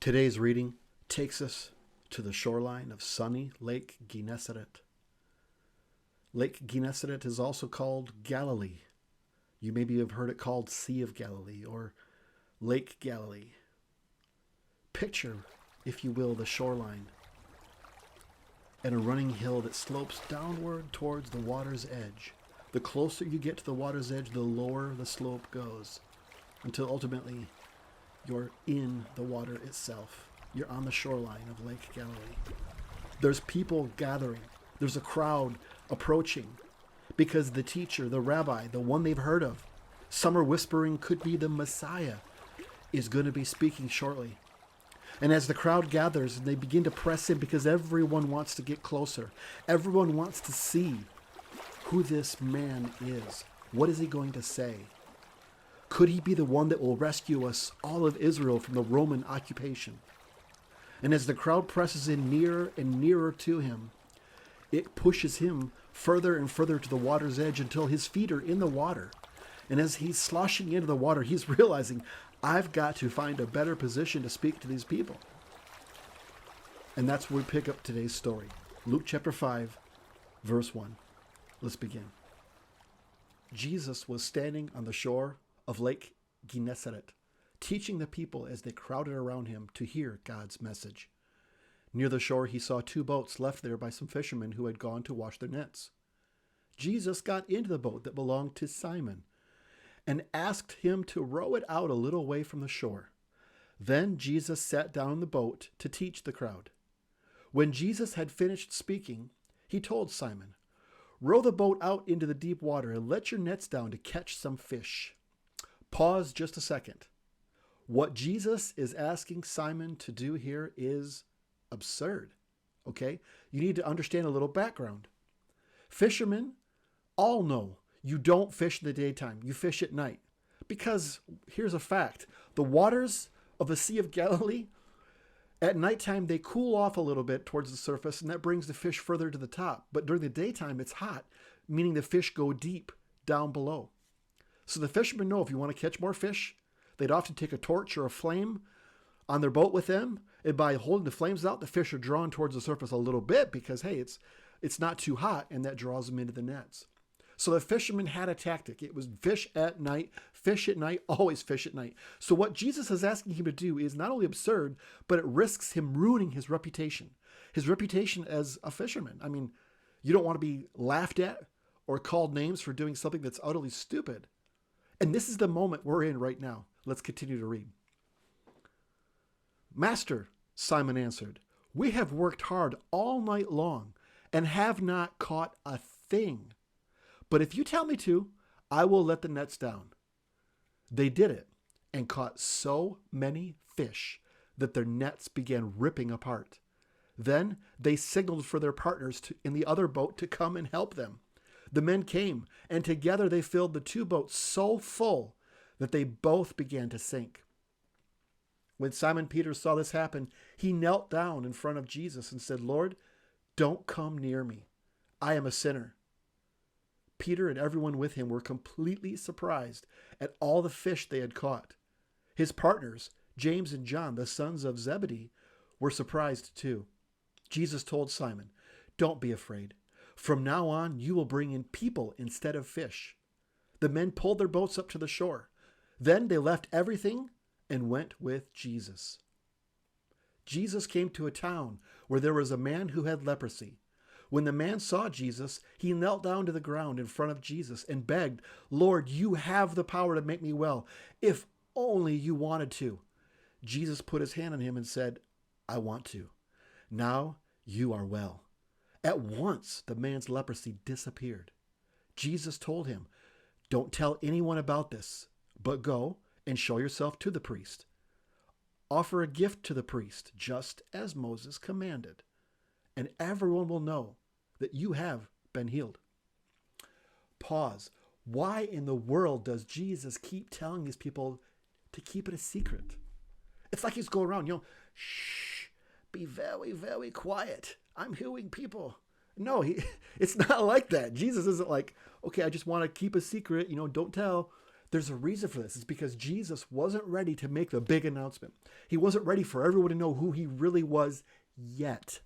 Today's reading takes us to the shoreline of sunny Lake Gennesaret. Lake Gennesaret is also called Galilee. You maybe have heard it called Sea of Galilee or Lake Galilee. Picture, if you will, the shoreline and a running hill that slopes downward towards the water's edge. The closer you get to the water's edge, the lower the slope goes, until ultimately you're in the water itself. You're on the shoreline of Lake Galilee. There's people gathering. There's a crowd approaching because the teacher, the rabbi, the one they've heard of, some are whispering could be the Messiah, is going to be speaking shortly. And as the crowd gathers, they begin to press in because everyone wants to get closer. Everyone wants to see who this man is. What is he going to say? Could he be the one that will rescue us, all of Israel, from the Roman occupation? And as the crowd presses in nearer and nearer to him, it pushes him further and further to the water's edge until his feet are in the water. And as he's sloshing into the water, he's realizing, I've got to find a better position to speak to these people. And that's where we pick up today's story. Luke chapter 5, verse 1. Let's begin. Jesus was standing on the shore of Lake Gennesaret, teaching the people as they crowded around him to hear God's message. Near the shore, he saw two boats left there by some fishermen who had gone to wash their nets. Jesus got into the boat that belonged to Simon and asked him to row it out a little way from the shore. Then Jesus sat down in the boat to teach the crowd. When Jesus had finished speaking, he told Simon, "Row the boat out into the deep water and let your nets down to catch some fish." Pause just a second. What Jesus is asking Simon to do here is absurd, okay? You need to understand a little background. Fishermen all know you don't fish in the daytime. You fish at night. Because here's a fact. The waters of the Sea of Galilee, at nighttime, they cool off a little bit towards the surface, and that brings the fish further to the top. But during the daytime, it's hot, meaning the fish go deep down below. So the fishermen know if you want to catch more fish, they'd often take a torch or a flame on their boat with them. And by holding the flames out, the fish are drawn towards the surface a little bit because, hey, it's not too hot, and that draws them into the nets. So the fishermen had a tactic. It was fish at night, always fish at night. So what Jesus is asking him to do is not only absurd, but it risks him ruining his reputation as a fisherman. I mean, you don't want to be laughed at or called names for doing something that's utterly stupid. And this is the moment we're in right now. Let's continue to read. "Master," Simon answered, "we have worked hard all night long and have not caught a thing. But if you tell me to, I will let the nets down." They did it and caught so many fish that their nets began ripping apart. Then they signaled for their partners in the other boat to come and help them. The men came, and together they filled the two boats so full that they both began to sink. When Simon Peter saw this happen, he knelt down in front of Jesus and said, "Lord, don't come near me. I am a sinner." Peter and everyone with him were completely surprised at all the fish they had caught. His partners, James and John, the sons of Zebedee, were surprised too. Jesus told Simon, "Don't be afraid. From now on, you will bring in people instead of fish." The men pulled their boats up to the shore. Then they left everything and went with Jesus. Jesus came to a town where there was a man who had leprosy. When the man saw Jesus, he knelt down to the ground in front of Jesus and begged, "Lord, you have the power to make me well, if only you wanted to." Jesus put his hand on him and said, "I want to. Now you are well." At once, the man's leprosy disappeared. Jesus told him, "Don't tell anyone about this, but go and show yourself to the priest. Offer a gift to the priest, just as Moses commanded, and everyone will know that you have been healed." Pause. Why in the world does Jesus keep telling these people to keep it a secret? It's like he's going around, shh, be very, very quiet. I'm healing people. No, it's not like that. Jesus isn't like, okay, I just want to keep a secret, don't tell. There's a reason for this. It's because Jesus wasn't ready to make the big announcement. He wasn't ready for everyone to know who he really was yet.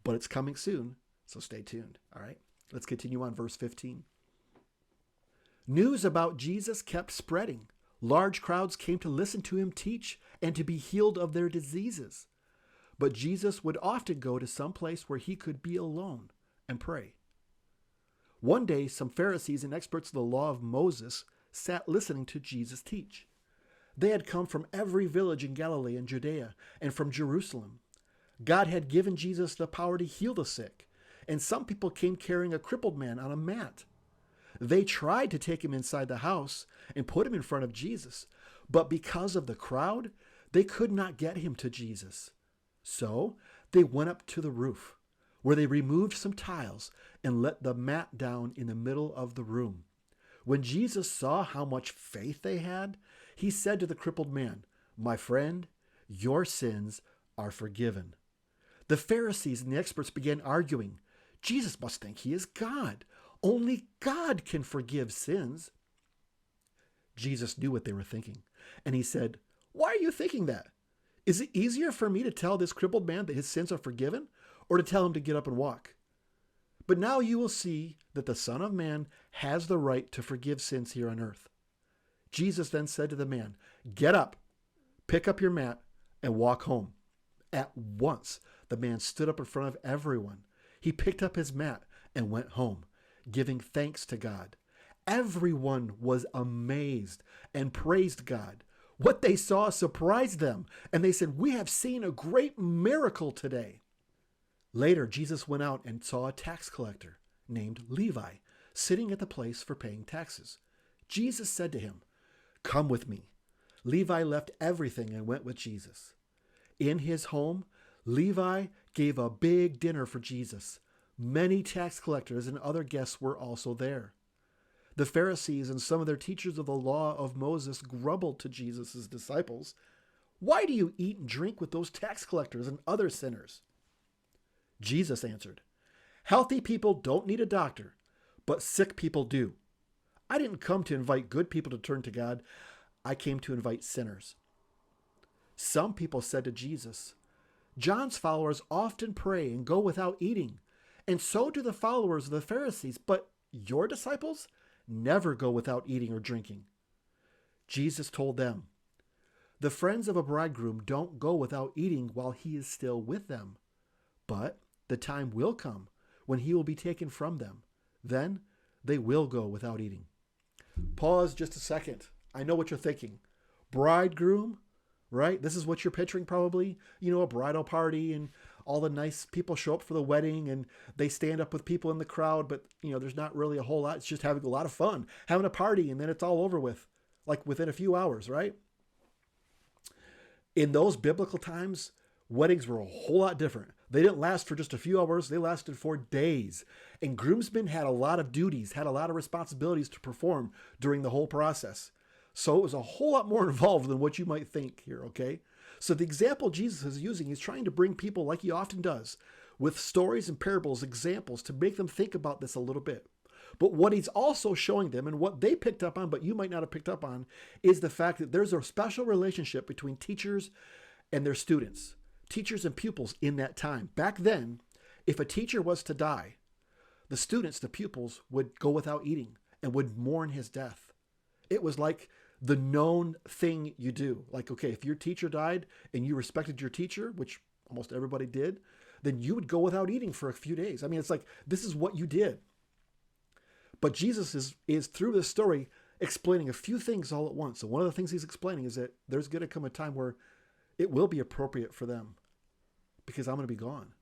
But it's coming soon, so stay tuned. All right, let's continue on verse 15. News about Jesus kept spreading. Large crowds came to listen to him teach and to be healed of their diseases. But Jesus would often go to some place where he could be alone and pray. One day, some Pharisees and experts of the law of Moses sat listening to Jesus teach. They had come from every village in Galilee and Judea and from Jerusalem. God had given Jesus the power to heal the sick, and some people came carrying a crippled man on a mat. They tried to take him inside the house and put him in front of Jesus, but because of the crowd, they could not get him to Jesus. So they went up to the roof, where they removed some tiles and let the mat down in the middle of the room. When Jesus saw how much faith they had, he said to the crippled man, "My friend, your sins are forgiven." The Pharisees and the experts began arguing. Jesus must think he is God. Only God can forgive sins. Jesus knew what they were thinking, and he said, "Why are you thinking that? Is it easier for me to tell this crippled man that his sins are forgiven, or to tell him to get up and walk? But now you will see that the Son of Man has the right to forgive sins here on earth." Jesus then said to the man, "Get up, pick up your mat, and walk home." At once, the man stood up in front of everyone. He picked up his mat and went home, giving thanks to God. Everyone was amazed and praised God. What they saw surprised them, and they said, "We have seen a great miracle today." Later, Jesus went out and saw a tax collector named Levi sitting at the place for paying taxes. Jesus said to him, "Come with me." Levi left everything and went with Jesus. In his home, Levi gave a big dinner for Jesus. Many tax collectors and other guests were also there. The Pharisees and some of their teachers of the law of Moses grumbled to Jesus' disciples, "Why do you eat and drink with those tax collectors and other sinners?" Jesus answered, "Healthy people don't need a doctor, but sick people do. I didn't come to invite good people to turn to God. I came to invite sinners." Some people said to Jesus, "John's followers often pray and go without eating, and so do the followers of the Pharisees, but your disciples never go without eating or drinking." Jesus told them, "The friends of a bridegroom don't go without eating while he is still with them, but the time will come when he will be taken from them. Then they will go without eating." Pause just a second. I know what you're thinking. Bridegroom, right? This is what you're picturing probably. A bridal party and all the nice people show up for the wedding and they stand up with people in the crowd, but there's not really a whole lot. It's just having a lot of fun, having a party, and then it's all over with, like within a few hours, right? In those biblical times, weddings were a whole lot different. They didn't last for just a few hours. They lasted for days. And groomsmen had a lot of duties, had a lot of responsibilities to perform during the whole process. So it was a whole lot more involved than what you might think here, okay? So the example Jesus is using, he's trying to bring people, like he often does, with stories and parables, examples, to make them think about this a little bit. But what he's also showing them, and what they picked up on, but you might not have picked up on, is the fact that there's a special relationship between teachers and their students. Teachers and pupils in that time. Back then, if a teacher was to die, the students, the pupils, would go without eating and would mourn his death. It was like the known thing you do. Like, okay, if your teacher died and you respected your teacher, which almost everybody did, then you would go without eating for a few days. I mean, it's like, this is what you did. But Jesus is through this story explaining a few things all at once. So one of the things he's explaining is that there's going to come a time where it will be appropriate for them because I'm going to be gone.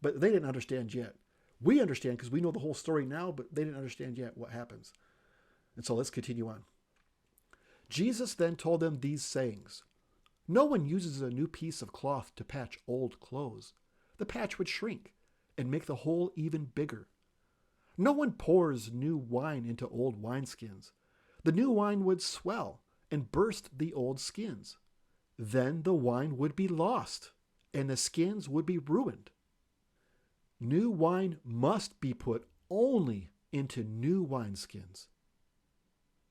But they didn't understand yet. We understand because we know the whole story now, but they didn't understand yet what happens. And so let's continue on. Jesus then told them these sayings. "No one uses a new piece of cloth to patch old clothes. The patch would shrink and make the hole even bigger. No one pours new wine into old wineskins. The new wine would swell and burst the old skins. Then the wine would be lost, and the skins would be ruined. New wine must be put only into new wineskins."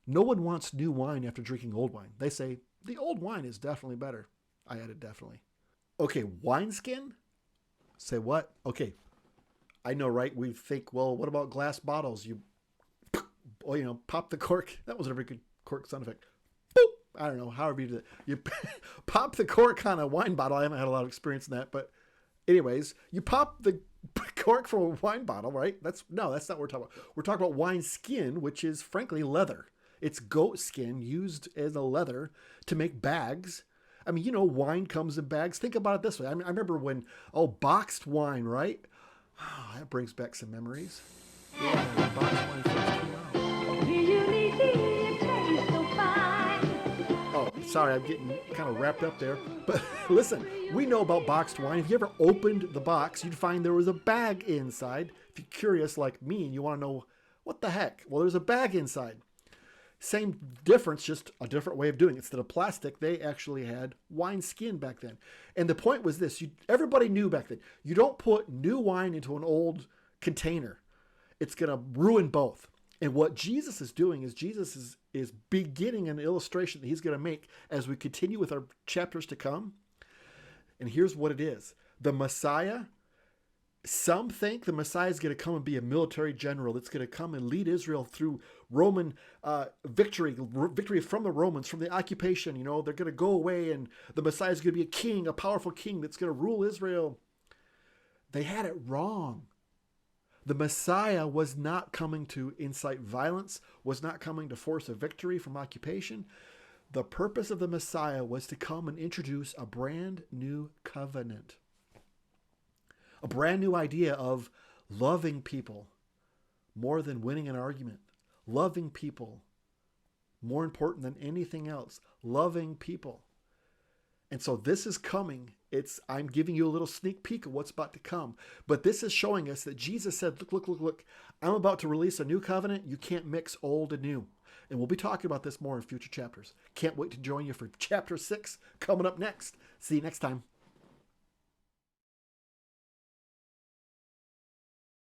No one wants new wine after drinking old wine. They say, the old wine is definitely better. I added definitely. Okay, wineskin? Say what? Okay, I know, right? We think, well, what about glass bottles? Pop the cork. That wasn't a very good cork sound effect. Boop. I don't know, however you do it. You pop the cork on a wine bottle. I haven't had a lot of experience in that, but anyways, you pop the cork from a wine bottle, right? That's not what we're talking about. We're talking about wine skin, which is frankly leather. It's goat skin used as a leather to make bags. I mean, wine comes in bags. Think about it this way. I remember when, boxed wine, right? Oh, that brings back some memories. Yeah, boxed wine first came out. Oh, sorry, I'm getting kind of wrapped up there. But listen, we know about boxed wine. If you ever opened the box, you'd find there was a bag inside. If you're curious like me and you want to know what the heck, well, there's a bag inside. Same difference, just a different way of doing it. Instead of plastic, they actually had wine skin back then. And the point was this. Everybody knew back then, you don't put new wine into an old container. It's going to ruin both. And what Jesus is doing is Jesus is beginning an illustration that he's going to make as we continue with our chapters to come. And here's what it is. The Messiah, some think the Messiah is going to come and be a military general that's going to come and lead Israel through Roman victory from the Romans, from the occupation. They're going to go away and the Messiah is going to be a king, a powerful king that's going to rule Israel. They had it wrong. The Messiah was not coming to incite violence, was not coming to force a victory from occupation. The purpose of the Messiah was to come and introduce a brand new covenant. A brand new idea of loving people more than winning an argument. Loving people more important than anything else. Loving people. And so this is coming. I'm giving you a little sneak peek of what's about to come. But this is showing us that Jesus said, look. I'm about to release a new covenant. You can't mix old and new. And we'll be talking about this more in future chapters. Can't wait to join you for chapter 6 coming up next. See you next time.